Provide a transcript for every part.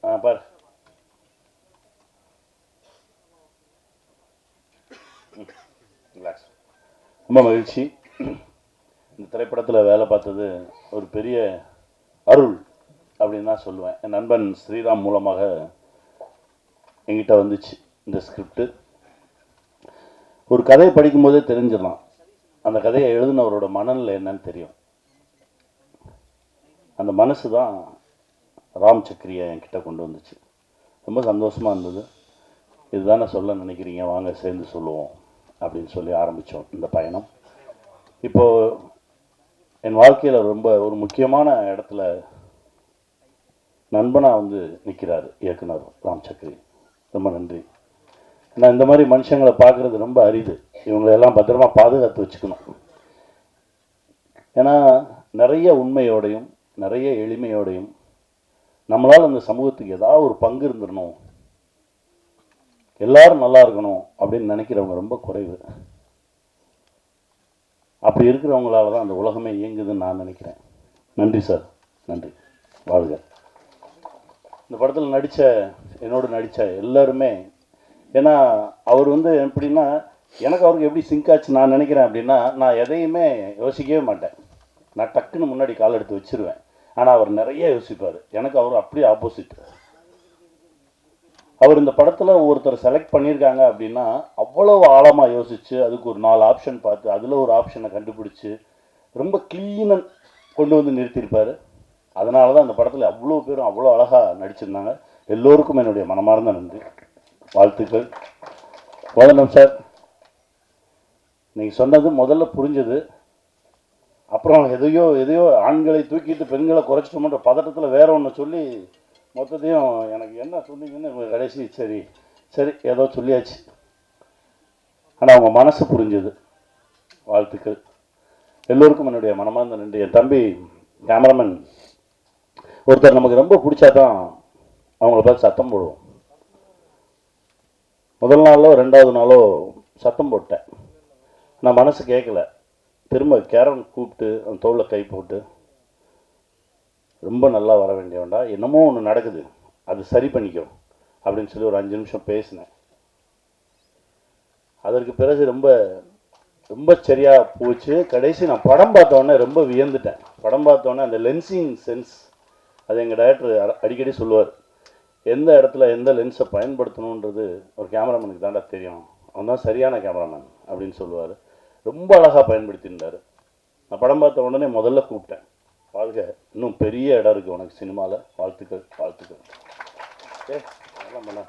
பார் relax. ரொம்ப மகிழ்ச்சி. இந்த திரைப்படத்தில் வேலை பார்த்தது ஒரு பெரிய அருள் அப்படின்னு தான் சொல்லுவேன். என் நண்பன் ஸ்ரீராம் மூலமாக என்கிட்ட வந்துச்சு இந்த ஸ்கிரிப்டு. ஒரு கதையை படிக்கும்போதே தெரிஞ்சிடலாம் அந்த கதையை எழுதினவரோட மனநிலை என்னன்னு தெரியும். அந்த மனசு தான் ராம் சக்ரியை என்கிட்ட கொண்டு வந்துச்சு. ரொம்ப சந்தோஷமாக இருந்தது. இதுதானே சொல்ல நினைக்கிறீங்க, வாங்க சேர்ந்து சொல்லுவோம் அப்படின்னு சொல்லி ஆரம்பித்தோம் இந்த பயணம். இப்போது என் வாழ்க்கையில் ரொம்ப ஒரு முக்கியமான இடத்துல நண்பனாக வந்து நிற்கிறார் இயக்குனர் ராம் சக்ரி. ரொம்ப நன்றி. நான் இந்த மாதிரி மனுஷங்களை பார்க்குறது ரொம்ப அரிது. இவங்களெல்லாம் பத்திரமா பாதுகாத்து வச்சுக்கணும். ஏன்னா நிறைய உண்மையோடையும் நிறைய எளிமையோடையும் நம்மளால் அந்த சமூகத்துக்கு ஏதாவது ஒரு பங்கு இருந்துடணும், எல்லாரும் நல்லா இருக்கணும் அப்படின்னு நினைக்கிறவங்க ரொம்ப குறைவு. அப்படி இருக்கிறவங்களால தான் அந்த உலகமே இயங்குதுன்னு நான் நினைக்கிறேன். நன்றி சார், நன்றி. வாழ்க. இந்த படத்தில் என்னோடு நடித்த எல்லாருமே, ஏன்னா அவர் வந்து எப்படின்னா எனக்கு அவருக்கு எப்படி சிங்க் ஆச்சு நான் நினைக்கிறேன் அப்படின்னா, நான் எதையுமே யோசிக்கவே மாட்டேன். நான் டக்குன்னு முன்னாடி கால் எடுத்து வச்சிருவேன். ஆனால் அவர் நிறைய யோசிப்பார். எனக்கு அவர் அப்படியே ஆப்போசிட். அவர் இந்த படத்தில் ஒருத்தர் செலக்ட் பண்ணியிருக்காங்க அப்படின்னா அவ்வளோ ஆழமாக யோசித்து அதுக்கு ஒரு 4 ஆப்ஷன் பார்த்து அதில் ஒரு ஆப்ஷனை கண்டுபிடிச்சி ரொம்ப க்ளீனாக கொண்டு வந்து நிறுத்தியிருப்பார். அதனால தான் இந்த படத்தில் அவ்வளோ பேரும் அவ்வளோ அழகாக நடிச்சிருந்தாங்க. எல்லோருக்கும் என்னுடைய மனமார்ந்த நன்றி, வாழ்த்துக்கள். கோதண்டம் சார், நீங்கள் சொன்னது முதல்ல புரிஞ்சது. அப்புறம் எதையோ ஆண்களை தூக்கிட்டு பெண்களை குறைச்சிட்டோம்ன்ற பதட்டத்தில் வேற ஒன்று சொல்லி மொத்தத்தையும் எனக்கு என்ன சொன்னீங்கன்னு கடைசி சரி ஏதோ சொல்லியாச்சு. ஆனால் அவங்க மனசு புரிஞ்சது. வாழ்த்துக்கள். எல்லோருக்கும் என்னுடைய மனமார்ந்த நன்றி. என் தம்பி கேமராமேன் ஒருத்தர் நமக்கு ரொம்ப பிடிச்சா தான் அவங்கள பார்த்து சத்தம் போடுவோம். முதல் நாளோ 2வது நாளோ சத்தம் போட்டேன். நான் மனசு கேட்கல. திரும்ப கேரன் கூப்பிட்டு அந்த தோளில் கை போட்டு, ரொம்ப நல்லா வர வேண்டியவன்டா, என்னமோ ஒன்று நடக்குது, அது சரி பண்ணிக்கும் அப்படின்னு சொல்லி ஒரு 5 நிமிஷம் பேசினேன். அதற்கு பிறகு ரொம்ப ரொம்ப சரியாக போச்சு. கடைசி நான் படம் பார்த்தோன்னே ரொம்ப வியந்துட்டேன். படம் பார்த்தோன்னே அந்த லென்சிங் சென்ஸ், அது எங்கள் டைரக்டர் அடிக்கடி சொல்லுவார். எந்த இடத்துல எந்த லென்ஸை பயன்படுத்தணுன்றது ஒரு கேமராமேனுக்கு தாண்டா தெரியும், அவன் தான் சரியான கேமராமேன் அப்படின்னு சொல்லுவார். ரொம்ப அழகாக பயன்படுத்தியிருந்தார். நான் படம் பார்த்த உடனே முதல்ல கூப்பிட்டேன், வாழ்க, இன்னும் பெரிய இடம் இருக்குது உனக்கு சினிமாவில், வாழ்த்துக்கள் வாழ்த்துக்கள். அதெல்லாம் பண்ண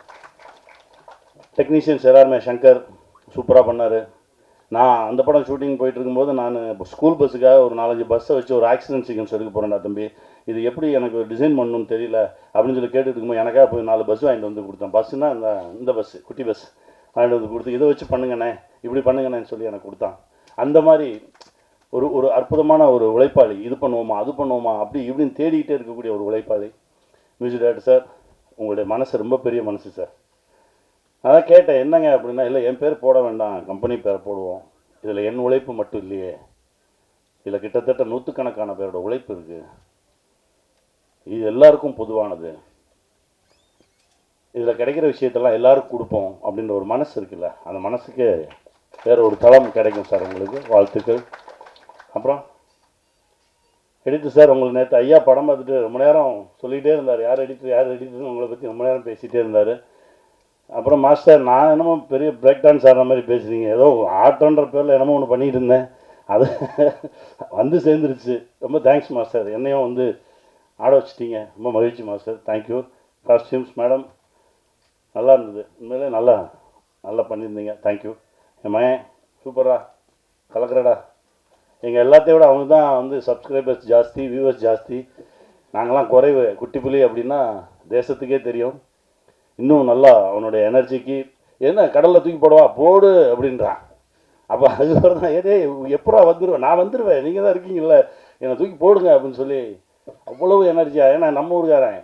டெக்னீஷியன்ஸ் எல்லாருமே, சங்கர் சூப்பராக பண்ணார். நான் அந்த படம் ஷூட்டிங் போயிட்டு இருக்கும்போது நான் ஸ்கூல் பஸ்ஸுக்காக ஒரு 4-5 பஸ்ஸை வச்சு ஒரு ஆக்சிடென்ட் சீக்வன்ஸ் எடுக்க போகிறேன்டா தம்பி, இது எப்படி எனக்கு டிசைன் பண்ணணும்னு தெரியல அப்படின்னு சொல்லி கேட்டுட்டு இருக்கும்போது எனக்காக போய் 4 பஸ் வாங்கிட்டு வந்து கொடுத்தேன். பஸ்ஸுன்னா இந்த பஸ்ஸு, குட்டி பஸ் வாங்கிட்டு வந்து கொடுத்து, இதை வச்சு பண்ணுங்கண்ணே, இப்படி பண்ணுங்கண்ணேன்னு சொல்லி எனக்கு கொடுத்தான். அந்த மாதிரி ஒரு அற்புதமான ஒரு உழைப்பாளி. இது பண்ணுவோமா அது பண்ணுவோமா அப்படி இப்படின்னு தேடிக்கிட்டே இருக்கக்கூடிய ஒரு உழைப்பாளி. மியூசிக் டைரக்டர் சார், உங்களுடைய மனசு ரொம்ப பெரிய மனசு சார். அதான் கேட்டேன் என்னங்க அப்படின்னா, இல்லை என் பேர் போட வேண்டாம், கம்பெனி பேரை போடுவோம், இதில் என் உழைப்பு மட்டும் இல்லையே, இதில் கிட்டத்தட்ட 100கணக்கான பேரோட உழைப்பு இருக்குது, இது எல்லாருக்கும் பொதுவானது, இதில் கிடைக்கிற விஷயத்தெல்லாம் எல்லாருக்கும் கொடுப்போம் அப்படின்ற ஒரு மனசு இருக்குல்ல, அந்த மனசுக்கு வேறு ஒரு தளம் கிடைக்கும் சார். உங்களுக்கு வாழ்த்துக்கள். அப்புறம் எடிட்டர் சார், உங்களுக்கு நேற்று ஐயா படம் பார்த்துட்டு ரொம்ப நேரம் சொல்லிகிட்டே இருந்தார், யார் எடிட்டர்னு உங்களை பற்றி ரொம்ப நேரம் பேசிகிட்டே இருந்தார். அப்புறம் மாஸ்டர், நான் என்னமோ பெரிய பிரேக் டான்ஸ் ஆடுற மாதிரி பேசுகிறீங்க, ஏதோ ஆட்டோன்ற பேரில் என்னமோ ஒன்று பண்ணிகிட்டு இருந்தேன், அது வந்து சேர்ந்துருச்சு. ரொம்ப தேங்க்ஸ் மாஸ்டர், என்னையும் வந்து ஆட வச்சுட்டீங்க, ரொம்ப மகிழ்ச்சி மாஸ்டர், தேங்க்யூ. காஸ்டியூம்ஸ் மேடம் நல்லா இருந்தது, உண்மையிலே நல்லா பண்ணியிருந்தீங்க, தேங்க்யூ. என் மகன் சூப்பரா கலக்கிறடா. எங்கள் எல்லாத்தையும் விட அவங்க தான் வந்து சப்ஸ்கிரைபர்ஸ் ஜாஸ்தி, வியூவர்ஸ் ஜாஸ்தி, நாங்களாம் குறைவு, குட்டி புலி அப்படின்னா தேசத்துக்கே தெரியும். இன்னும் நல்லா அவனுடைய எனர்ஜிக்கு என்ன கடலில் தூக்கி போடவா போடு அப்படின்றான். அப்போ அது தான் ஏதே எப்படா வந்துடுவேன், நான் வந்துடுவேன், நீங்கள் தான் இருக்கீங்கல்ல, என்னை தூக்கி போடுங்க அப்படின்னு சொல்லி அவ்வளவு எனர்ஜியாக, ஏன்னா நம்ம ஊருக்காரன்,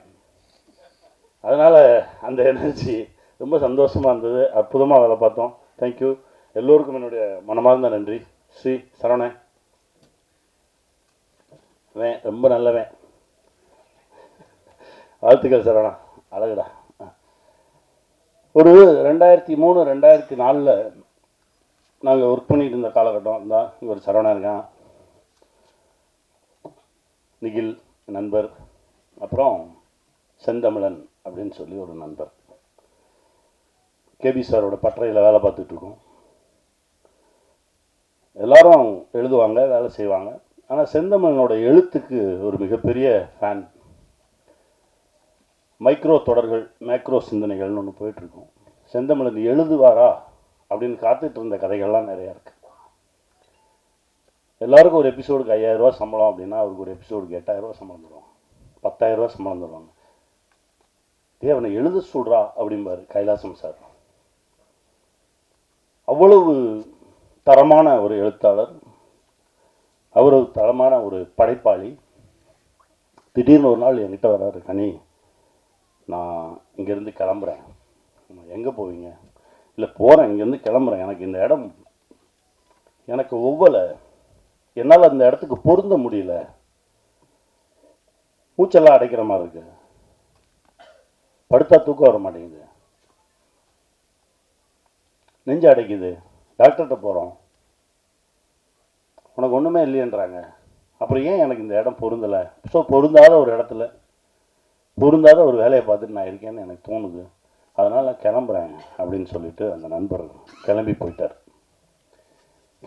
அதனால் அந்த எனர்ஜி ரொம்ப சந்தோஷமாக இருந்தது. அற்புதமாக வேலை பார்த்தோம். தேங்க்யூ. எல்லோருக்கும் என்னுடைய மனமார்ந்த நன்றி. ஸ்ரீ சரவணன் ரொம்ப நல்லவன், வாழ்த்துக்கள் சரவணா. அழகுடா. ஒரு 2003 2004 நாங்கள் ஒர்க் பண்ணிட்டு இருந்த காலகட்டம் தான். இங்கே ஒரு சரவணா இருக்கான், நிகில் நண்பர், அப்புறம் செந்தமிழன் அப்படின்னு சொல்லி ஒரு நண்பர். கேபி சாரோட பட்டறையில் வேலை பார்த்துட்ருக்கோம். எல்லாரும் எழுதுவாங்க, வேலை செய்வாங்க. ஆனால் செந்தமிழனோட எழுத்துக்கு ஒரு மிகப்பெரிய ஃபேன். மைக்ரோ தொடர்கள், மேக்ரோ சிந்தனைகள்னு ஒன்று போயிட்டுருக்கோம். செந்தமிழன் எழுதுவாரா அப்படின்னு காத்துட்டு இருந்த கதைகள்லாம் நிறையா இருக்குது. எல்லாருக்கும் ஒரு எபிசோடுக்கு 5000 ரூபா சம்பளம் அப்படின்னா அவருக்கு ஒரு எபிசோடுக்கு 8000 ரூபா சம்பளம் தருவாங்க, 10,000 ரூபா சம்பளம் தருவாங்க. அவனை எழுத சொல்கிறா அப்படிம்பாரு கைலாசம் சார். அவ்வளவு தரமான ஒரு எழுத்தாளர், அவ்வளவு தரமான ஒரு படைப்பாளி. திடீர்னு ஒரு நாள் என்கிட்ட வர்றாரு, கனி நான் இங்கேருந்து கிளம்புறேன். எங்கே போவீங்க? இல்லை போகிறேன், இங்கேருந்து கிளம்புறேன், எனக்கு இந்த இடம் எனக்கு ஒவ்வொரு என்னால் அந்த இடத்துக்கு பொருந்த முடியல, மூச்செல்லாம் அடைக்கிற மாதிரி இருக்கு, படுத்தா தூக்கம் வர மாட்டேங்குது, நெஞ்சு அடைக்குது, டாக்டர்கிட்ட போகிறோம், உனக்கு ஒன்றுமே இல்லையன்றாங்க. அப்புறம் ஏன் எனக்கு இந்த இடம் பொருந்தலை? ஸோ பொருந்தாத ஒரு இடத்துல பொருந்தாத ஒரு வேலையை பார்த்துட்டு நான் இருக்கேன்னு எனக்கு தோணுது, அதனால் கிளம்புறேன் அப்படின்னு சொல்லிட்டு அந்த நண்பர் கிளம்பி போயிட்டார்.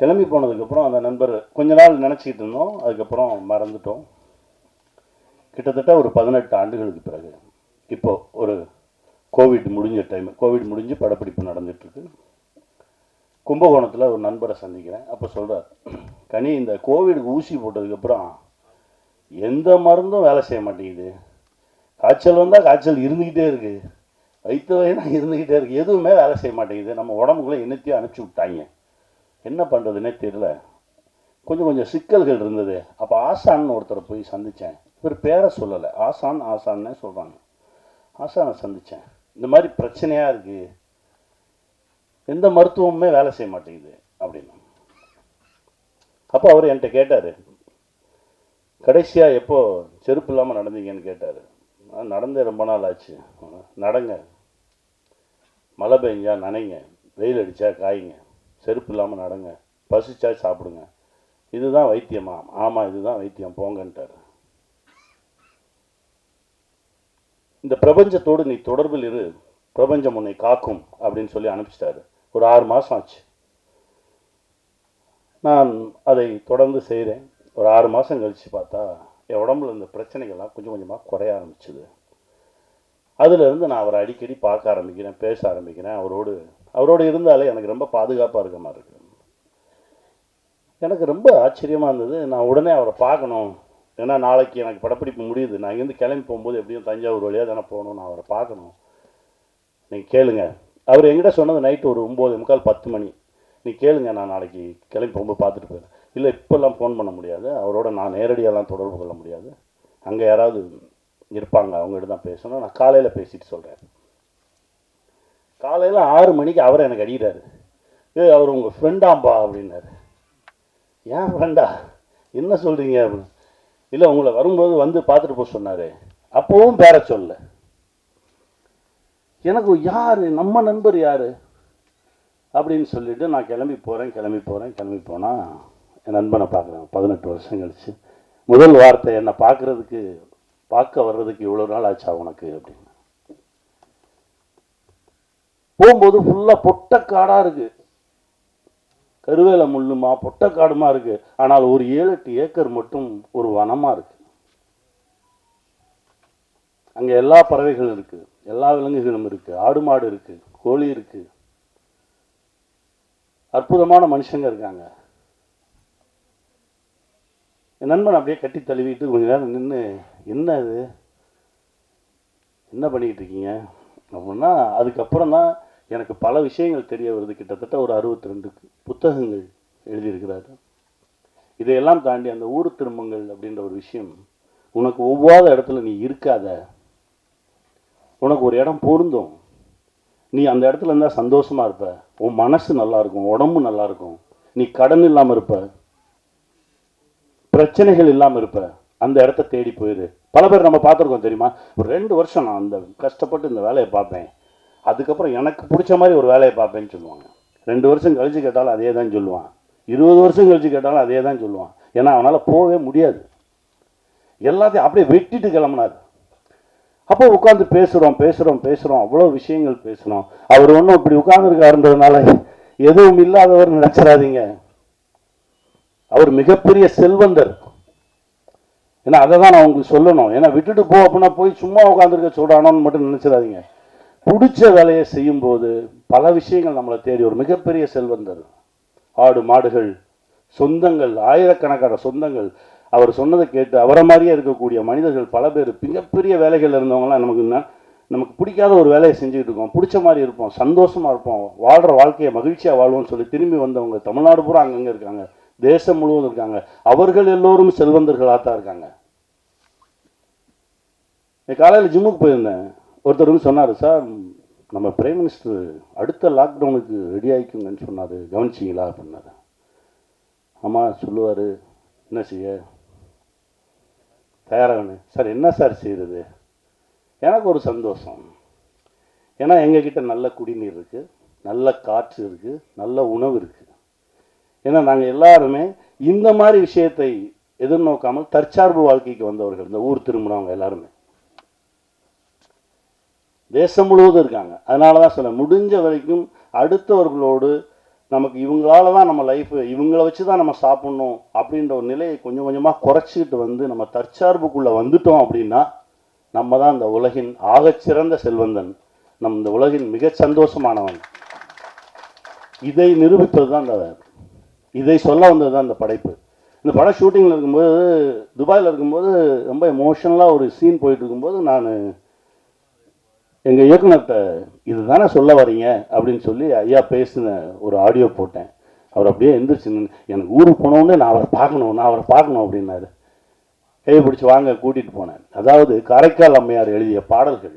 கிளம்பி போனதுக்கப்புறம் அந்த நண்பர் கொஞ்ச நாள் நினச்சிக்கிட்டு இருந்தோம், அதுக்கப்புறம் மறந்துட்டோம். கிட்டத்தட்ட ஒரு 18 ஆண்டுகளுக்கு பிறகு இப்போது ஒரு கோவிட் முடிஞ்ச டைம், கோவிட் முடிஞ்சு படப்பிடிப்பு நடந்துகிட்ருக்கு. கும்பகோணத்தில் ஒரு நண்பரை சந்திக்கிறேன். அப்போ சொல்கிறார், கனி இந்த கோவிடுக்கு ஊசி போட்டதுக்கப்புறம் எந்த மருந்தும் வேலை செய்ய மாட்டேங்குது, காய்ச்சல் வந்தால் காய்ச்சல் இருந்துக்கிட்டே இருக்குது, வயிற்று வயினா இருந்துக்கிட்டே இருக்குது, எதுவுமே வேலை செய்ய மாட்டேங்குது, நம்ம உடம்புக்குள்ளே என்னத்தையும் அனுப்பிச்சி விட்டாங்க, என்ன பண்ணுறதுனே தெரியல, கொஞ்சம் கொஞ்சம் சிக்கல்கள் இருந்தது. அப்போ ஆசான்னு ஒருத்தரை போய் சந்தித்தேன். இவர் பேரை சொல்லலை, ஆசான்னே சொல்கிறாங்க. ஆசானை சந்தித்தேன், இந்த மாதிரி பிரச்சனையாக இருக்குது, எந்த மருத்துவமுமே வேலை செய்ய மாட்டேங்குது அப்படின்னு. அப்போ அவர் என்கிட்ட கேட்டார், கடைசியாக எப்போ செருப்பு இல்லாமல் நடந்தீங்கன்னு கேட்டார். நடந்தே ரொம்ப நாள் ஆச்சு. நடங்க, மழை பெஞ்சா நனைங்க, வெயில் அடித்தா காய்ங்க, செருப்பு இல்லாமல் நடங்க, பசிச்சா சாப்பிடுங்க, இதுதான் வைத்தியமா? ஆமாம் இதுதான் வைத்தியம், போங்கன்ட்டார். இந்த பிரபஞ்சத்தோடு நீ தொடர்பில் இரு, பிரபஞ்சம் உன்னை காக்கும் அப்படின்னு சொல்லி அனுப்பிச்சிட்டாரு. ஒரு 6 மாதம் ஆச்சு. நான் அதை தொடர்ந்து செய்கிறேன். ஒரு 6 மாதம் கழித்து பார்த்தா என் உடம்புல இந்த பிரச்சனைகள்லாம் கொஞ்சம் கொஞ்சமாக குறைய ஆரம்பிச்சுது. அதிலிருந்து நான் அவரை அடிக்கடி பார்க்க ஆரம்பிக்கிறேன், பேச ஆரம்பிக்கிறேன். அவரோடு இருந்தாலே எனக்கு ரொம்ப பாதுகாப்பாக இருக்க மாதிரி இருக்குது. எனக்கு ரொம்ப ஆச்சரியமாக இருந்தது. நான் உடனே அவரை பார்க்கணும், ஏன்னா நாளைக்கு எனக்கு படப்பிடிப்பு முடியுது, நான் இங்கேருந்து கிளம்பி போகும்போது எப்படியும் தஞ்சாவூர் வழியாக தானே போகணும், நான் அவரை பார்க்கணும். நீங்கள் கேளுங்க. அவர் எங்கிட்ட சொன்னது நைட்டு ஒரு 9:45 10 மணி. நீ கேளுங்க, நான் நாளைக்கு கிளம்பி போகும்போது பார்த்துட்டு போயிடுறேன். இல்லை இப்போல்லாம் ஃபோன் பண்ண முடியாது, அவரோட நான் நேரடியாலாம் தொடர்பு கொள்ள முடியாது, அங்கே யாராவது இருப்பாங்க, அவங்ககிட்ட தான் பேசணும், நான் காலையில் பேசிட்டு சொல்கிறேன். காலையில் 6 மணிக்கு அவரை எனக்கு அடிக்கிறாரு. அவர் உங்கள் ஃப்ரெண்டாம்பா அப்படின்னாரு. ஏன் ஃப்ரெண்டா, என்ன சொல்கிறீங்க அப்படின்னு. இல்லை உங்களை வரும்போது வந்து பார்த்துட்டு போக சொன்னார். அப்போவும் பேர சொல்ல. எனக்கு யார் நம்ம நண்பர் யார் அப்படின்னு சொல்லிட்டு நான் கிளம்பி போனால் என் நண்பனை பார்க்குறேன். 18 வருஷம் கழிச்சு முதல் வார்த்தை, என்னை பார்க்க வர்றதுக்கு இவ்வளோ நாள் ஆச்சா உனக்கு அப்படின்னு. போகும்போது ஃபுல்லாக பொட்டக்காடாக இருக்குது, கருவேல முள்ளுமா பொட்டக்காடுமா இருக்குது. ஆனால் ஒரு 7-8 ஏக்கர் மட்டும் ஒரு வனமாக இருக்குது. அங்கே எல்லா பறவைகளும் இருக்குது, எல்லா விலங்குகளும் இருக்குது, ஆடு மாடு இருக்குது, கோழி இருக்குது, அற்புதமான மனுஷங்க இருக்காங்க. என் நண்பன் அப்படியே கட்டி தழுவிட்டு கொஞ்ச நேரம் நின்று, என்ன இது, என்ன பண்ணிக்கிட்டு இருக்கீங்க அப்படின்னா, அதுக்கப்புறம் தான் எனக்கு பல விஷயங்கள் தெரிய வருது. கிட்டத்தட்ட ஒரு 62 புத்தகங்கள் எழுதியிருக்கிறாரு. இதையெல்லாம் தாண்டி அந்த ஊர் திரும்பங்கள் அப்படின்ற ஒரு விஷயம், உனக்கு ஒவ்வாத இடத்துல நீ இருக்காத, உனக்கு ஒரு இடம் பொருந்தும், நீ அந்த இடத்துல இருந்தால் சந்தோஷமாக இருப்ப, உன் மனசு நல்லா இருக்கும், உடம்பு நல்லா இருக்கும், நீ கடன் இல்லாமல் இருப்ப, பிரச்சனைகள் இல்லாமல் இருப்ப, அந்த இடத்த தேடி போயிரு, பல பேர் நம்ம பார்த்துருக்கோம் தெரியுமா, ஒரு 2 வருஷம் நான் அந்த கஷ்டப்பட்டு இந்த வேலையை பார்ப்பேன், அதுக்கப்புறம் எனக்கு பிடிச்ச மாதிரி ஒரு வேலையை பார்ப்பேன்னு சொல்லுவாங்க. 2 வருஷம் கழித்து கேட்டாலும் அதே தான் சொல்லுவான், 20 வருஷம் கழித்து கேட்டாலும் அதே தான் சொல்லுவான். ஏன்னா அவனால் போகவே முடியாது, எல்லாத்தையும் அப்படியே வெட்டிட்டு கிளம்புனார். அப்போ உட்காந்து பேசுகிறோம் அவ்வளோ விஷயங்கள் பேசுகிறோம். அவர் ஒன்றும் இப்படி உட்கார்ந்துருக்காருன்றதுனால எதுவும் இல்லாதவர் நினைச்சிடாதீங்க, அவர் மிகப்பெரிய செல்வந்தர். ஏன்னா அதை தான் நான் உங்களுக்கு சொல்லணும். ஏன்னா விட்டுட்டு போ அப்படின்னா போய் சும்மா உட்காந்துருக்க சொல்கிறானோன்னு மட்டும் நினச்சிடாதீங்க. பிடிச்ச வேலையை செய்யும்போது பல விஷயங்கள் நம்மளை தேடி ஒரு மிகப்பெரிய செல்வந்தர். ஆடு மாடுகள், சொந்தங்கள், ஆயிரக்கணக்கான சொந்தங்கள். அவர் சொன்னதை கேட்டு அவரை மாதிரியே இருக்கக்கூடிய மனிதர்கள் பல பேர், மிகப்பெரிய வேலைகள் இருந்தவங்களாம் நமக்கு பிடிக்காத ஒரு வேலையை செஞ்சுக்கிட்டு இருக்கோம், பிடிச்ச மாதிரி இருப்போம், சந்தோஷமாக இருப்போம், வாழ்கிற வாழ்க்கையை மகிழ்ச்சியாக வாழ்வோம்னு சொல்லி திரும்பி வந்தவங்க தமிழ்நாடு பூரா அங்கங்கே இருக்காங்க, தேசம் முழுவதும் இருக்காங்க. அவர்கள் எல்லோரும் செல்வந்தர்களாக தான் இருக்காங்க. காலையில் ஜிம்முக்கு போயிருந்தேன், ஒருத்தர் வந்து சொன்னார், சார் நம்ம பிரைம் மினிஸ்டர் அடுத்த லாக்டவுனுக்கு ரெடி ஆகிக்குங்கன்னு சொன்னார், கவனிச்சிங்களா அப்படின்னாரு. ஆமாம் சொல்லுவார், என்ன செய்ய தயாராகணும் சார். என்ன சார் செய்கிறது? எனக்கு ஒரு சந்தோஷம், ஏன்னா எங்ககிட்ட நல்ல குடிநீர் இருக்குது, நல்ல காற்று இருக்குது, நல்ல உணவு இருக்குது. ஏன்னா நாங்கள் எல்லாருமே இந்த மாதிரி விஷயத்தை எதிர்நோக்காமல் தற்சார்பு வாழ்க்கைக்கு வந்தவர்கள். இந்த ஊர் திரும்பினவங்க எல்லாருமே தேசம் முழுவதும் இருக்காங்க. அதனால தான் சொல்ல, முடிஞ்ச வரைக்கும் அடுத்தவர்களோடு நமக்கு இவங்களால தான் நம்ம லைஃபு, இவங்கள வச்சு தான் நம்ம சாப்பிட்ணும் அப்படின்ற ஒரு நிலையை கொஞ்சம் கொஞ்சமாக குறைச்சிக்கிட்டு வந்து நம்ம தற்சார்புக்குள்ளே வந்துட்டோம் அப்படின்னா நம்ம தான் இந்த உலகின் ஆகச்சிறந்த செல்வந்தன், நம் இந்த உலகின் மிக சந்தோஷமானவன். இதை நிரூபிப்பது தான் இந்த, இதை சொல்ல வந்தது தான் இந்த படைப்பு. இந்த படம் ஷூட்டிங்கில் இருக்கும்போது, துபாயில் இருக்கும்போது ரொம்ப எமோஷனலாக ஒரு சீன் போயிட்டு இருக்கும்போது நான் எங்கள் இயக்குனர்கிட்ட இது தானே சொல்ல வரீங்க அப்படின்னு சொல்லி ஐயா பேசின ஒரு ஆடியோ போட்டேன். அவர் அப்படியே எந்திரிச்சு, எனக்கு ஊருக்கு போனோடனே நான் அவரை பார்க்கணும் அப்படின்னாரு. கையை பிடிச்சி வாங்க கூட்டிகிட்டு போனேன். அதாவது காரைக்கால் அம்மையார் எழுதிய பாடல்கள்,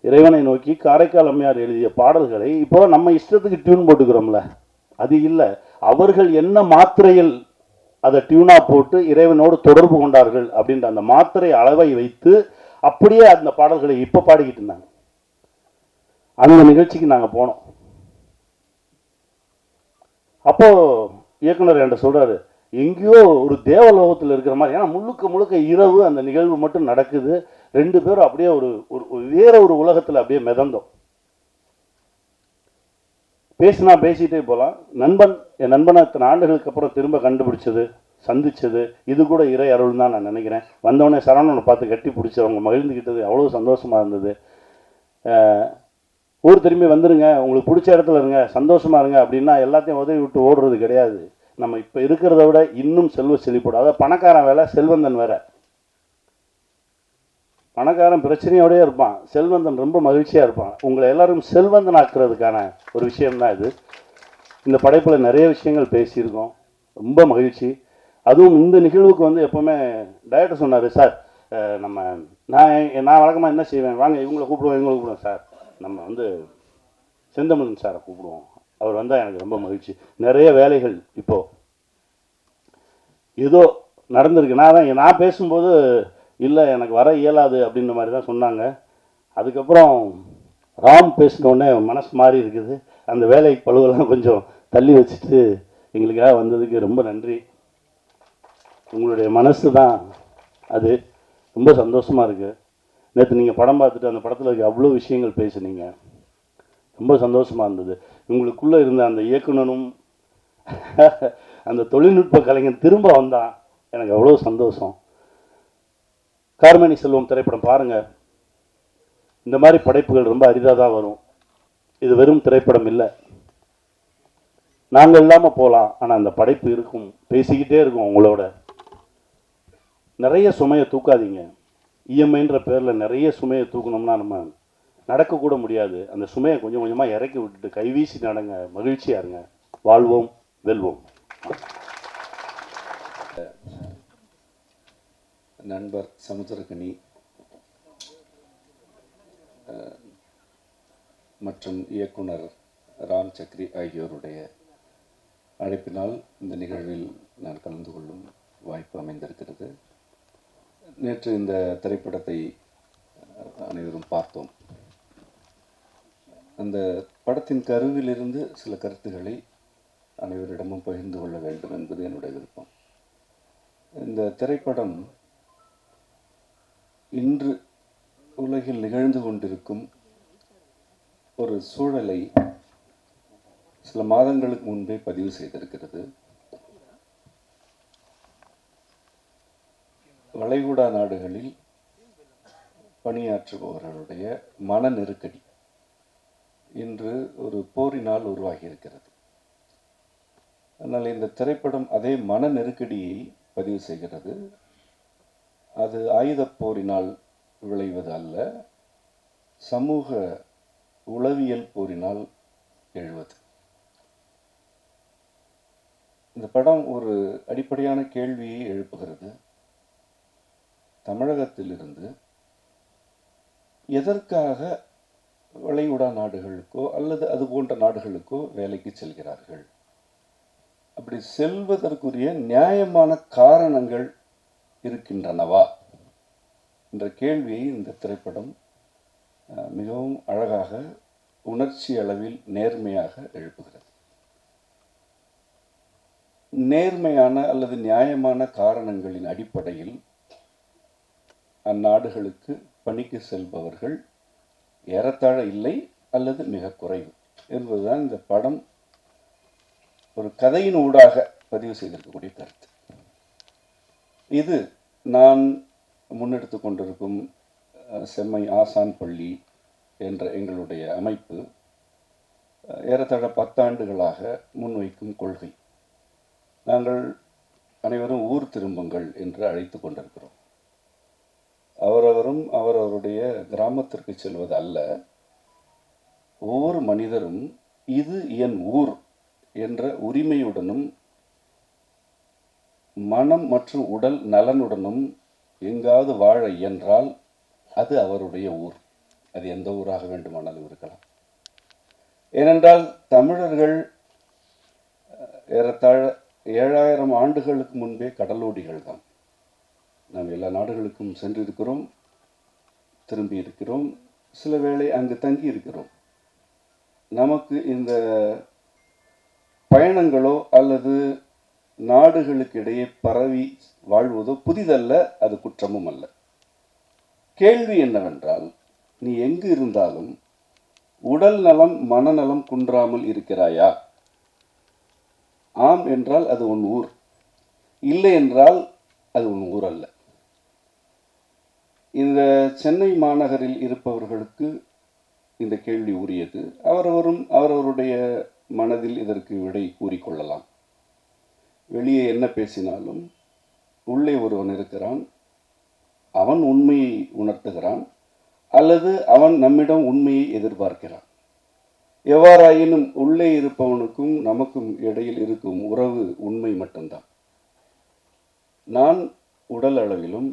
இறைவனை நோக்கி காரைக்கால் அம்மையார் எழுதிய பாடல்களை இப்போ நம்ம இஷ்டத்துக்கு டியூன் போட்டுக்கிறோம்ல, அது இல்லை. அவர்கள் என்ன மாத்திரையில் அதை டியூனாக போட்டு இறைவனோடு தொடர்பு கொண்டார்கள் அப்படின்ற அந்த மாத்திரை அளவை வைத்து அப்படியே அந்த பாடல்களை இப்போ பாடிக்கிட்டு இருந்தாங்க. அந்த நிகழ்ச்சிக்கு நாங்கள் போனோம். அப்போ இயக்குனர் என்கிட்ட சொல்றாரு, எங்கேயோ ஒரு தேவலோகத்தில் இருக்கிற மாதிரி. ஏன்னா முழுக்க இரவு அந்த நிகழ்வு மட்டும் நடக்குது. 2 பேரும் அப்படியே ஒரு வேற ஒரு உலகத்தில் அப்படியே மிதந்தோம். பேசினா பேசிட்டே போகலாம். என் நண்பனை இத்தனை ஆண்டுகளுக்கு அப்புறம் திரும்ப கண்டுபிடிச்சது, சந்திச்சது, இது கூட இறை அருள் தான் நான் நினைக்கிறேன். வந்தவொடனே சரவணனை பார்த்து கட்டி பிடிச்சி அவங்க மகிழ்ந்துக்கிட்டது அவ்வளோ சந்தோஷமாக இருந்தது. ஊர் திரும்பி வந்துடுங்க, உங்களுக்கு பிடிச்ச இடத்துல இருங்க, சந்தோஷமாக இருங்க அப்படின்னா எல்லாத்தையும் உதவி விட்டு ஓடுறது கிடையாது. நம்ம இப்போ இருக்கிறத விட இன்னும் செல்வ செழிப்போடு, அதாவது பணக்காரன் வேலை, செல்வந்தன் வேற. பணக்காரன் பிரச்சனையோடய இருப்பான், செல்வந்தன் ரொம்ப மகிழ்ச்சியாக இருப்பான். உங்களை எல்லாரும் செல்வந்தன் ஆக்குறதுக்கான ஒரு விஷயம்தான் இது. இந்த படைப்பில் நிறைய விஷயங்கள் பேசியிருக்கோம், ரொம்ப மகிழ்ச்சி. அதுவும் இந்த நிகழ்வுக்கு வந்து எப்போவுமே டைரக்டர் சொன்னார், சார் நான் வழக்கமாக என்ன செய்வேன், வாங்க இவங்களை கூப்பிடுவோம் சார், நம்ம வந்து செந்தமிழன் சாரை கூப்பிடுவோம், அவர் வந்தால் எனக்கு ரொம்ப மகிழ்ச்சி. நிறைய வேலைகள் இப்போது ஏதோ நடந்திருக்கு. நான் பேசும்போது இல்லை எனக்கு வர இயலாது அப்படின்ற மாதிரி தான் சொன்னாங்க. அதுக்கப்புறம் ராம் பேசினோடனே மனசு மாறி இருக்குது. அந்த வேலை பழுவெல்லாம் கொஞ்சம் தள்ளி வச்சுட்டு எங்களுக்காக வந்ததுக்கு ரொம்ப நன்றி. உங்களுடைய மனசு தான் அது, ரொம்ப சந்தோஷமாக இருக்குது. நேற்று நீங்கள் படம் பார்த்துட்டு அந்த படத்தில் இருக்க அவ்வளோ விஷயங்கள் பேசுனீங்க, ரொம்ப சந்தோஷமாக இருந்தது. உங்களுக்குள்ளே இருந்த அந்த இயக்குனரும் அந்த தொழில்நுட்ப கலைஞன் திரும்ப வந்தான், எனக்கு அவ்வளோ சந்தோஷம். கார்மேனி செல்வம் திரைப்படம் பாருங்கள். இந்த மாதிரி படைப்புகள் ரொம்ப அரிதாக தான் வரும். இது வெறும் திரைப்படம் இல்லை, நாங்கள் இல்லாமல் போகலாம், ஆனால் அந்த படைப்பு இருக்கும், பேசிக்கிட்டே இருக்கும் உங்களோட. நிறைய சுமையை தூக்காதீங்க. இஎம்ஐன்ற பேரில் நிறைய சுமையை தூக்கணும்னா நம்ம நடக்கக்கூட முடியாது. அந்த சுமையை கொஞ்சம் கொஞ்சமாக இறக்கி விட்டுட்டு கைவீசி நடங்க, மகிழ்ச்சியாக இருங்க, வாழ்வோம், வெல்வோம். நண்பர் சமுத்திரக்கனி மற்றும் இயக்குனர் ராம் சக்ரி ஆகியோருடைய அழைப்பினால் இந்த நிகழ்வில் நான் கலந்து கொள்ளும் வாய்ப்பு அமைந்திருக்கிறது. நேற்று இந்த திரைப்படத்தை அனைவரும் பார்த்தோம். அந்த படத்தின் கருவிலிருந்து சில கருத்துக்களை அனைவரிடமும் பகிர்ந்து கொள்ள வேண்டும் என்பது என்னுடைய விருப்பம். இந்த திரைப்படம் இன்று உலகில் நிகழ்ந்து கொண்டிருக்கும் ஒரு சூழலை சில மாதங்களுக்கு முன்பே பதிவு செய்திருக்கிறது. வளைகுடா நாடுகளில் பணியாற்றுபவர்களுடைய மன நெருக்கடி இன்று ஒரு போரினால் உருவாகி இருக்கிறது. ஆனால் இந்த திரைப்படம் அதே மன நெருக்கடியை பதிவு செய்கிறது. அது ஆயுதப் போரினால் விளைவது அல்ல, சமூக உளவியல் போரினால் எழுவது. இந்த படம் ஒரு அடிப்படையான கேள்வியை எழுப்புகிறது. தமிழகத்திலிருந்து எதற்காக வளைகுடா நாடுகளுக்கோ அல்லது அது போன்ற நாடுகளுக்கோ வேலைக்கு செல்கிறார்கள்? அப்படி செல்வதற்குரிய நியாயமான காரணங்கள் இருக்கின்றனவா என்ற கேள்வியை இந்த திரைப்படம் மிகவும் அழகாக, உணர்ச்சி அளவில் நேர்மையாக எழுப்புகிறது. நேர்மையான அல்லது நியாயமான காரணங்களின் அடிப்படையில் அந்நாடுகளுக்கு பணிக்கு செல்பவர்கள் ஏறத்தாழ இல்லை அல்லது மிக குறைவு என்பதுதான் இந்த படம் ஒரு கதையின் ஊடாக பதிவு செய்திருக்கக்கூடிய கருத்து. இது நான் முன்னெடுத்து கொண்டிருக்கும் செம்மை ஆசான் பள்ளி என்ற எங்களுடைய அமைப்பு ஏறத்தாழ 10 ஆண்டுகளாக முன்வைக்கும் கொள்கை. நாங்கள் அனைவரும் ஊர் திரும்புங்கள் என்று அழைத்து கொண்டிருக்கிறோம். அவரவரும் அவரவருடைய கிராமத்திற்கு செல்வது அல்ல, ஒவ்வொரு மனிதரும் இது என் ஊர் என்ற உரிமையுடனும் மனம் மற்றும் உடல் நலனுடனும் எங்காவது வாழ இயன்றால் அது அவருடைய ஊர். அது எந்த ஊராக வேண்டுமானாலும் இருக்கலாம். ஏனென்றால் தமிழர்கள் ஏறத்தாழ 7000 ஆண்டுகளுக்கு முன்பே கடலோடிகள் தான். நாம் எல்லா நாடுகளுக்கும் சென்றிருக்கிறோம், திரும்பி இருக்கிறோம், சில வேளை அங்கு தங்கி இருக்கிறோம். நமக்கு இந்த பயணங்களோ அல்லது நாடுகளுக்கு இடையே பரவி வாழ்வதோ புதிதல்ல, அது குற்றமும் அல்ல. கேள்வி என்னவென்றால், நீ எங்கு இருந்தாலும் உடல் நலம் மனநலம் குன்றாமல் இருக்கிறாயா? ஆம் என்றால் அது உன் ஊர், இல்லை என்றால் அது உன் ஊர் அல்ல. இந்த சென்னை மாநகரில் இருப்பவர்களுக்கு இந்த கேள்வி உரியது. அவரவரும் அவரவருடைய மனதில் இதற்கு விடை கூறிக்கொள்ளலாம். வெளியே என்ன பேசினாலும் உள்ளே ஒருவன் இருக்கிறான், அவன் உண்மையை உணர்த்துகிறான் அல்லது அவன் நம்மிடம் உண்மையை எதிர்பார்க்கிறான். எவ்வாறாயினும் உள்ளே இருப்பவனுக்கும் நமக்கும் இடையில் இருக்கும் உறவு உண்மை மட்டும்தான். நான் உடல் அளவிலும்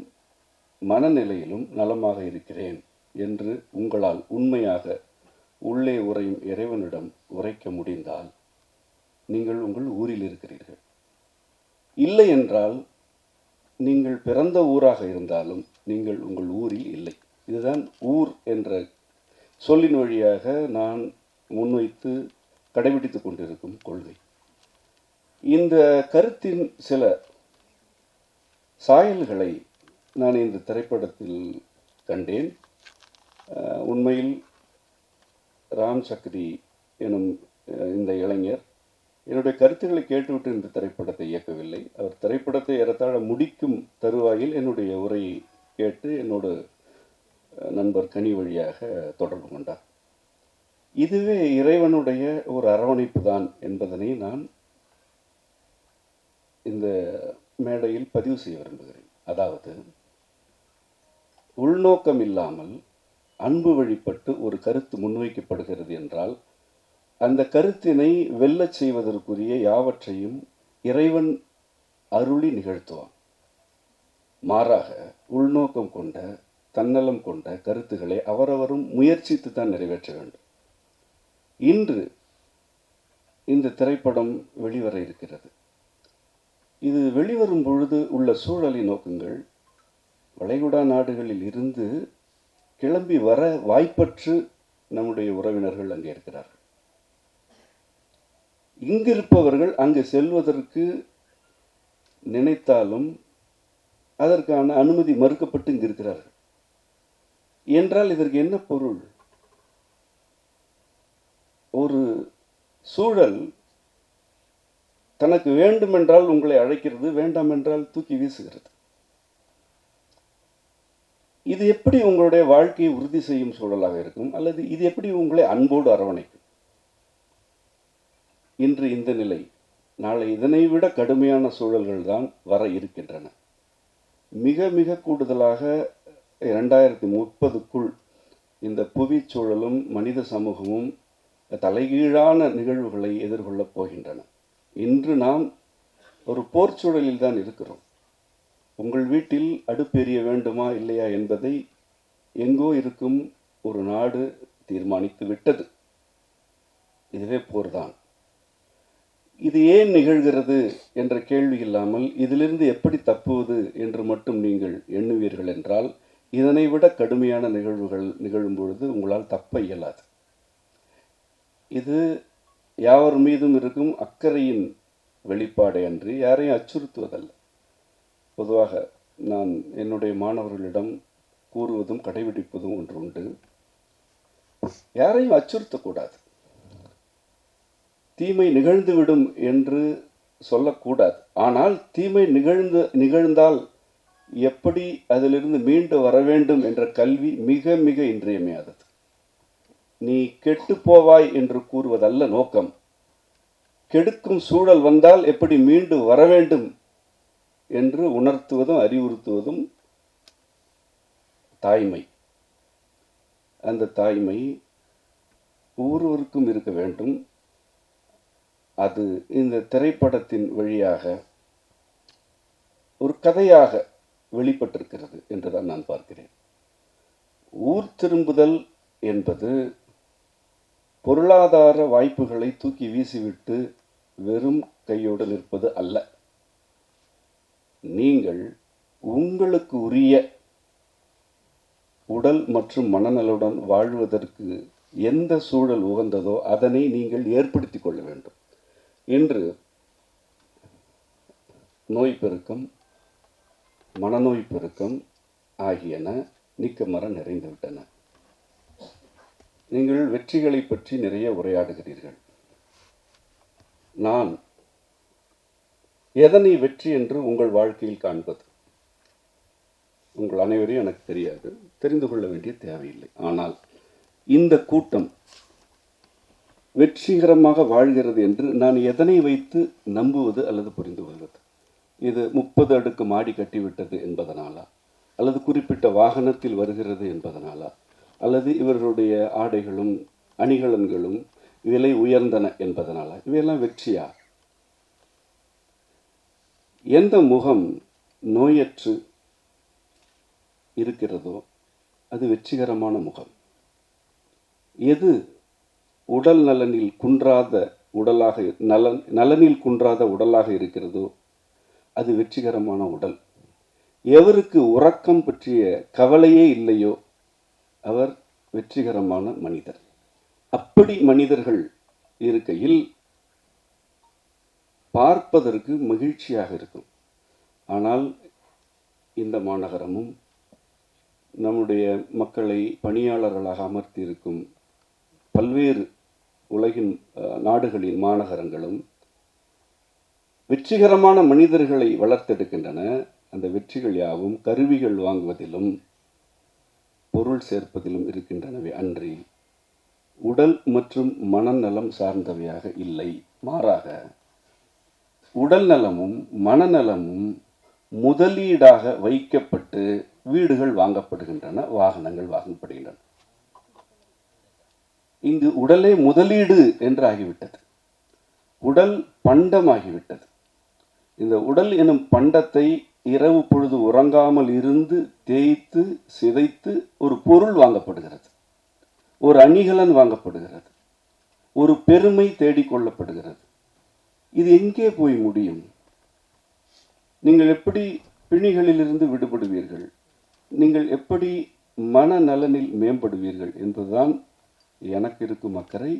மனநிலையிலும் நலமாக இருக்கிறேன் என்று உங்களால் உண்மையாக உள்ளே உறையும் இறைவனிடம் உரைக்க முடிந்தால் நீங்கள் உங்கள் ஊரில் இருக்கிறீர்கள். இல்லை என்றால் நீங்கள் பிறந்த ஊராக இருந்தாலும் நீங்கள் உங்கள் ஊரில் இல்லை. இதுதான் ஊர் என்ற சொல்லின் வழியாக நான் முன்வைத்து கடைபிடித்துக் கொண்டிருக்கும் கொள்கை. இந்த கருத்தின் சில சாயல்களை நான் இந்த திரைப்படத்தில் கண்டேன். உண்மையில் ராம் சக்ரி எனும் இந்த இளைஞர் என்னுடைய கருத்துக்களை கேட்டுவிட்டு இந்த திரைப்படத்தை இயக்கவில்லை. அவர் திரைப்படத்தை ஏறத்தாழ முடிக்கும் தருவாயில் என்னுடைய உரையை கேட்டு என்னோட நண்பர் கனி வழியாக தொடர்பு கொண்டார். இதுவே இறைவனுடைய ஒரு அரவணைப்பு தான் என்பதனை நான் இந்த மேடையில் பதிவு செய்ய விரும்புகிறேன். அதாவது, உள்நோக்கம் இல்லாமல் அன்பு வழிபட்டு ஒரு கருத்து முன்வைக்கப்படுகிறது என்றால் அந்த கருத்தினை வெல்லச் செய்வதற்குரிய யாவற்றையும் இறைவன் அருளி நிகழ்த்துவான். மாறாக உள்நோக்கம் கொண்ட தன்னலம் கொண்ட கருத்துக்களை அவரவரும் முயற்சித்து தான் நிறைவேற்ற வேண்டும். இன்று இந்த திரைப்படம் வெளிவர இருக்கிறது. இது வெளிவரும் பொழுது உள்ள சூழலை நோக்குங்கள். வளைகுடா நாடுகளில் இருந்து கிளம்பி வர வாய்ப்பற்று நம்முடைய உறவினர்கள் அங்கே இருக்கிறார்கள். இங்கிருப்பவர்கள் அங்கு செல்வதற்கு நினைத்தாலும் அதற்கான அனுமதி மறுக்கப்பட்டு இங்கு இருக்கிறார்கள் என்றால் இதற்கு என்ன பொருள்? ஒரு சூழல் தனக்கு வேண்டுமென்றால் உங்களை அழைக்கிறது, வேண்டாம் என்றால் தூக்கி வீசுகிறது. இது எப்படி உங்களுடைய வாழ்க்கையை உறுதி செய்யும் சூழலாக இருக்கும், அல்லது இது எப்படி உங்களை அன்போடு அரவணைக்கும்? இன்று இந்த நிலை, நாளை இதனை விட கடுமையான சூழல்கள் தான் வர இருக்கின்றன. மிக மிக கூடுதலாக 2030க்குள் இந்த புவி சூழலும் மனித சமூகமும் தலைகீழான நிகழ்வுகளை எதிர்கொள்ளப் போகின்றன. இன்று நாம் ஒரு போர் சூழலில் தான் இருக்கிறோம். உங்கள் வீட்டில் அடுப்பு எரிய வேண்டுமா இல்லையா என்பதை எங்கோ இருக்கும் ஒரு நாடு தீர்மானித்து விட்டது. இதுவே போர்தான். இது ஏன் நிகழ்கிறது என்ற கேள்வி இல்லாமல் இதிலிருந்து எப்படி தப்புவது என்று மட்டும் நீங்கள் எண்ணுவீர்கள் என்றால், இதனை விட கடுமையான நிகழ்வுகள் நிகழும் பொழுது உங்களால் தப்ப இயலாது. இது யாவர் மீதும் இருக்கும் அக்கறையின் வெளிப்பாடே அன்றி யாரையும் அச்சுறுத்துவதல்ல. பொதுவாக நான் என்னுடைய மாணவர்களிடம் கூறுவதும் கடைபிடிப்பதும் ஒன்று உண்டு. யாரையும் அச்சுறுத்தக்கூடாது, தீமை நிகழ்ந்துவிடும் என்று சொல்லக்கூடாது. ஆனால் தீமை நிகழ்ந்தால் எப்படி அதிலிருந்து மீண்டு வர வேண்டும் என்ற கல்வி மிக மிக இன்றியமையாதது. நீ கெட்டு போவாய் என்று கூறுவதல்ல நோக்கம். கெடுக்கும் சூழல் வந்தால் எப்படி மீண்டு வர வேண்டும் என்று உணர்த்துவதும் அறிவுறுத்துவதும் தாய்மை. அந்த தாய்மை ஒவ்வொருவருக்கும் இருக்க வேண்டும். அது இந்த திரைப்படத்தின் வழியாக ஒரு கதையாக வெளிப்பட்டிருக்கிறது என்றுதான் நான் பார்க்கிறேன். ஊர் திரும்புதல் என்பது பொருளாதார வாய்ப்புகளை தூக்கி வீசிவிட்டு வெறும் கையோடு நிற்பது அல்ல. நீங்கள் உங்களுக்கு உரிய உடல் மற்றும் மனநலுடன் வாழ்வதற்கு எந்த சூழல் உகந்ததோ அதனை நீங்கள் ஏற்படுத்திக் கொள்ள வேண்டும். இன்று நோய் பெருக்கம், மனநோய் பெருக்கம் ஆகியன நீக்கமர நிறைந்துவிட்டன. நீங்கள் வெற்றிகளை பற்றி நிறைய உரையாடுகிறீர்கள். நான் எதனை வெற்றி என்று உங்கள் வாழ்க்கையில் காண்பது? உங்கள் அனைவரையும் எனக்கு தெரியாது, தெரிந்து கொள்ள வேண்டிய தேவையில்லை. ஆனால் இந்த கூட்டம் வெற்றிகரமாக வாழ்கிறது என்று நான் எதனை வைத்து நம்புவது அல்லது புரிந்து கொள்வது? இது 30 அடுக்கு மாடி கட்டிவிட்டது என்பதனாலா, அல்லது குறிப்பிட்ட வாகனத்தில் வருகிறது என்பதனாலா, அல்லது இவர்களுடைய ஆடைகளும் அணிகலன்களும் விலை உயர்ந்தன என்பதனாலா? இவையெல்லாம் வெற்றியா? எந்த முகம் நோயற்று இருக்கிறதோ அது வெற்றிகரமான முகம். எது உடல் நலனில் குன்றாத உடலாக நலனில் குன்றாத உடலாக இருக்கிறதோ அது வெற்றிகரமான உடல். எவருக்கு உறக்கம் பற்றிய கவலையே இல்லையோ அவர் வெற்றிகரமான மனிதர். அப்படி மனிதர்கள் இருக்கையில் பார்ப்பதற்கு மகிழ்ச்சியாக இருக்கும். ஆனால் இந்த மாநகரமும் நம்முடைய மக்களை பணியாளர்களாக அமர்த்தி இருக்கும் பல்வேறு உலகின் நாடுகளின் மாநகரங்களும் வெற்றிகரமான மனிதர்களை வளர்த்தெடுக்கின்றன. அந்த வெற்றிகள் யாவும் கருவிகள் வாங்குவதிலும் பொருள் சேர்ப்பதிலும் இருக்கின்றனவே அன்றி உடல் மற்றும் மனநலம் சார்ந்தவையாக இல்லை. மாறாக உடல் நலமும் மனநலமும் முதலீடாக வைக்கப்பட்டு வீடுகள் வாங்கப்படுகின்றன, வாகனங்கள் வாங்கப்படுகின்றன. இங்கு உடலே முதலீடு என்று ஆகிவிட்டது. உடல் பண்டமாகிவிட்டது. இந்த உடல் எனும் பண்டத்தை இரவு பொழுது உறங்காமல் இருந்து தேய்த்து சிதைத்து ஒரு பொருள் வாங்கப்படுகிறது, ஒரு அணிகலன் வாங்கப்படுகிறது, ஒரு பெருமை தேடிக்கொள்ளப்படுகிறது. இது எங்கே போய் முடியும்? நீங்கள் எப்படி பிணிகளிலிருந்து விடுபடுவீர்கள்? நீங்கள் எப்படி மனநலனில் மேம்படுவீர்கள் என்பதுதான் எனக்கு இருக்கும் அக்கறை.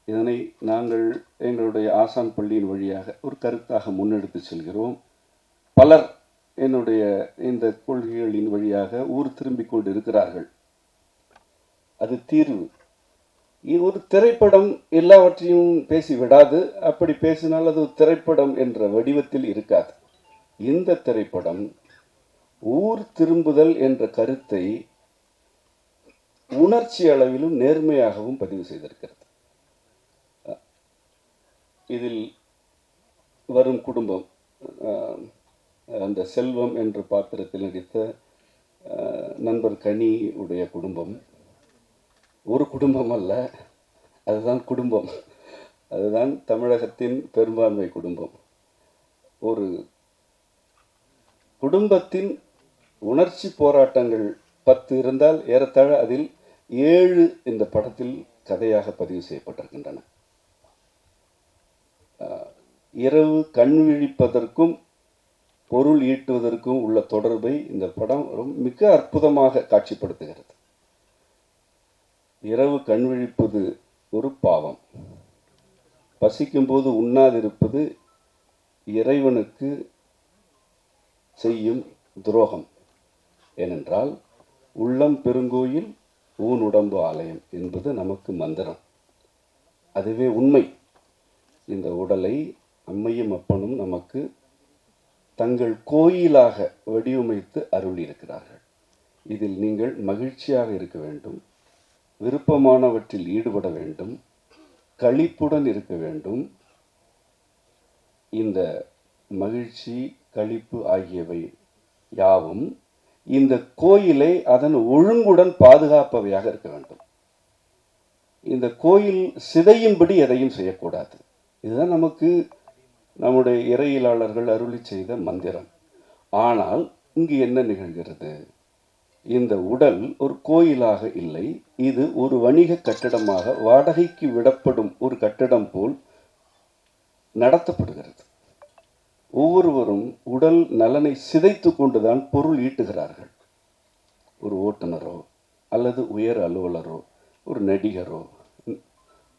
இதனை நாங்கள் எங்களுடைய ஆசான் பள்ளியின் வழியாக ஒரு கருத்தாக முன்னெடுத்து செல்கிறோம். பலர் என்னுடைய இந்த கொள்கைகளின் வழியாக ஊர் திரும்பிக் கொண்டு இருக்கிறார்கள். அது தீர்வு. ஒரு திரைப்படம் எல்லாவற்றையும் பேசி விடாது. அப்படி பேசினால் அது திரைப்படம் என்ற வடிவத்தில் இருக்காது. இந்த திரைப்படம் ஊர் திரும்புதல் என்ற கருத்தை உணர்ச்சி அளவிலும் நேர்மையாகவும் பதிவு செய்திருக்கிறது. இதில் வரும் குடும்பம், அந்த செல்வம் என்ற பாத்திரத்தில் நடித்த நண்பர் கனி உடைய குடும்பம் ஒரு குடும்பம் அல்ல, அதுதான் குடும்பம். அதுதான் தமிழகத்தின் பெரும்பான்மை குடும்பம். ஒரு குடும்பத்தின் உணர்ச்சி போராட்டங்கள் 10 இருந்தால் ஏறத்தாழ அதில் 7 இந்த படத்தில் கதையாக பதிவு செய்யப்பட்டிருக்கின்றன. இரவு கண் விழிப்பதற்கும் பொருள் ஈட்டுவதற்கும் உள்ள தொடர்பை இந்த படம் மிக அற்புதமாக காட்சிப்படுத்துகிறது. இரவு கண் விழிப்பது ஒரு பாவம். பசிக்கும்போது உண்ணாதிருப்பது இறைவனுக்கு செய்யும் துரோகம். ஏனென்றால் உள்ளம் பெருங்கோயில் ஊன் உடம்பு ஆலயம் என்பது நமக்கு மந்திரம். அதுவே உண்மை. இந்த உடலை அம்மையும் அப்பனும் நமக்கு தங்கள் கோயிலாக வடிவமைத்து அருளியிருக்கிறார்கள். இதில் நீங்கள் மகிழ்ச்சியாக இருக்க வேண்டும், விருப்பமானவற்றில் ஈடுபட வேண்டும், களிப்புடன் இருக்க வேண்டும். இந்த மகிழ்ச்சி, களிப்பு ஆகியவை யாவும் இந்த கோயிலை அதன் ஒழுங்குடன் பாதுகாப்பவையாக இருக்க வேண்டும். இந்த கோயில் சிதையும்படி எதையும் செய்யக்கூடாது. இதுதான் நமக்கு நம்முடைய இறையியலாளர்கள் அருளி செய்த மந்திரம். ஆனால் இங்கு என்ன நிகழ்கிறது? இந்த உடல் ஒரு கோயிலாக இல்லை, இது ஒரு வணிக கட்டடமாக வாடகைக்கு விடப்படும் ஒரு கட்டடம் போல் நடத்தப்படுகிறது. ஒவ்வொருவரும் உடல் நலனை சிதைத்து கொண்டுதான் பொருள் ஈட்டுகிறார்கள். ஒரு ஓட்டுநரோ அல்லது உயர் அலுவலரோ ஒரு நடிகரோ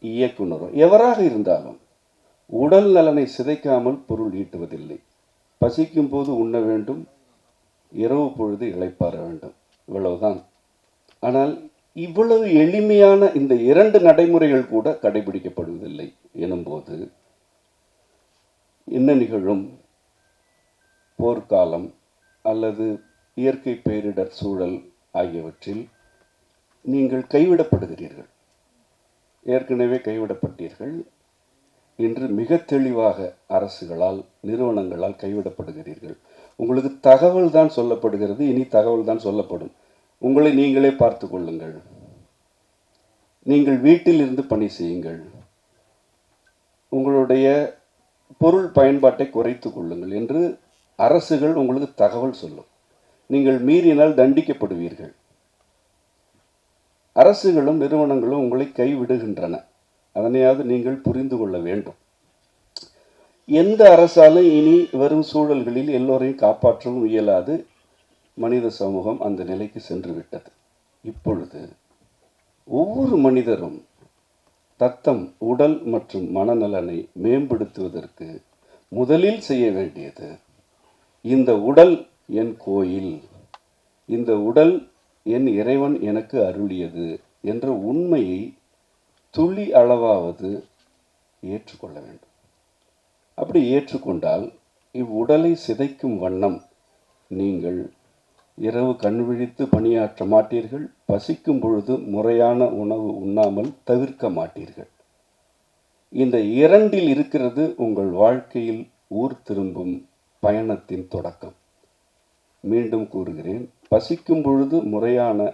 இயக்குனரோ எவராக இருந்தாலும் உடல் நலனை சிதைக்காமல் பொருள் ஈட்டுவதில்லை. பசிக்கும் போது உண்ண வேண்டும், இரவு பொழுது இளைப்பாற வேண்டும், இவ்வளவுதான். ஆனால் இவ்வளவு எளிமையான இந்த 2 நடைமுறைகள் கூட கடைபிடிக்கப்படுவதில்லை எனும்போது என்ன நிகழும்? போர்க்காலம் அல்லது இயற்கை பேரிடர் சூழல் ஆகியவற்றில் நீங்கள் கைவிடப்படுகிறீர்கள். ஏற்கனவே கைவிடப்பட்டீர்கள். இன்று மிக தெளிவாக அரசுகளால், நிறுவனங்களால் கைவிடப்படுகிறீர்கள். உங்களுக்கு தகவல் தான் சொல்லப்படுகிறது, இனி தகவல் தான் சொல்லப்படும். உங்களை நீங்களே பார்த்து கொள்ளுங்கள், நீங்கள் வீட்டில் இருந்து பணி செய்யுங்கள், உங்களுடைய பொருள் பயன்பாட்டை குறைத்து கொள்ளுங்கள் என்று அரசுகள் உங்களுக்கு தகவல் சொல்லும். நீங்கள் மீறினால் தண்டிக்கப்படுவீர்கள். அரசுகளும் நிறுவனங்களும் உங்களை கைவிடுகின்றன. அதனையாவது நீங்கள் புரிந்து கொள்ள வேண்டும். எந்த அரசாலும் இனி வரும் சூழல்களில் எல்லோரையும் காப்பாற்றவும் இயலாது. மனித சமூகம் அந்த நிலைக்கு சென்று விட்டது. இப்பொழுது ஒவ்வொரு மனிதரும் தத்தம் உடல் மற்றும் மனநலனை மேம்படுத்துவதற்கு முதலில் செய்ய வேண்டியது, இந்த உடல் என் கோயில், இந்த உடல் என் இறைவன் எனக்கு அருளியது என்ற உண்மையை துளி அளவாவது ஏற்றுக்கொள்ள வேண்டும். அப்படி ஏற்றுக்கொண்டால் இவ்வுடலை சிதைக்கும் வண்ணம் நீங்கள் இரவு கண் விழித்து பணியாற்ற மாட்டீர்கள். பசிக்கும் பொழுது முறையான உணவு உண்ணாமல் தவிர்க்க மாட்டீர்கள். இந்த 2இல் இருக்கிறது உங்கள் வாழ்க்கையில் ஊர் திரும்பும் பயணத்தின் தொடக்கம். மீண்டும் கூறுகிறேன், பசிக்கும் பொழுது முறையான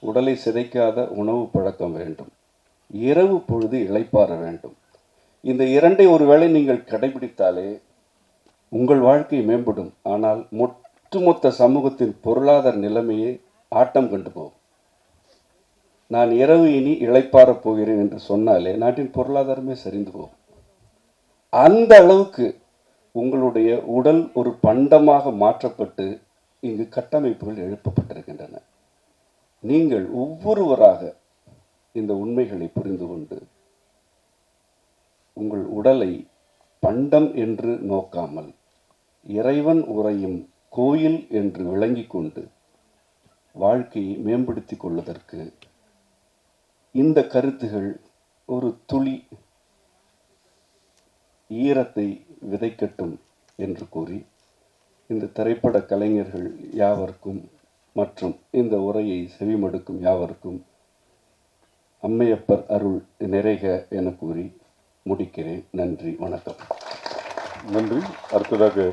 உடலை சிதைக்காத உணவு பழக்கம் வேண்டும். இரவு பொழுது இளைப்பாற வேண்டும். இந்த 2ஐ ஒருவேளை நீங்கள் கடைபிடித்தாலே உங்கள் வாழ்க்கை மேம்படும். ஆனால் ஒட்டுமொத்த சமூகத்தின் பொருளாதார நிலைமையை ஆட்டம் கண்டு போகும். நான் இரவு இனி இளைப்பாறப் போகிறேன் என்று சொன்னாலே நாட்டின் பொருளாதாரமே சரிந்து போகும். அந்த அளவுக்கு உங்களுடைய உடல் ஒரு பண்டமாக மாற்றப்பட்டு இங்கு கட்டமைப்புகள் எழுப்பப்பட்டிருக்கின்றன. நீங்கள் ஒவ்வொருவராக இந்த உண்மைகளை புரிந்து கொண்டு உங்கள் உடலை பண்டம் என்று நோக்காமல் இறைவன் உறையும் கோயில் என்று விளங்கிக் கொண்டு வாழ்க்கையை மேம்படுத்திக் கொள்வதற்கு இந்த கருத்துகள் ஒரு துளி ஈரத்தை விதைக்கட்டும் என்று கூறி இந்த திரைப்பட கலைஞர்கள் யாவருக்கும் மற்றும் இந்த உரையை செவிமடுக்கும் யாவருக்கும் அம்மையப்பர் அருள் நிறைக என கூறி முடிக்கிறேன். நன்றி, வணக்கம். நன்றி. அடுத்ததாக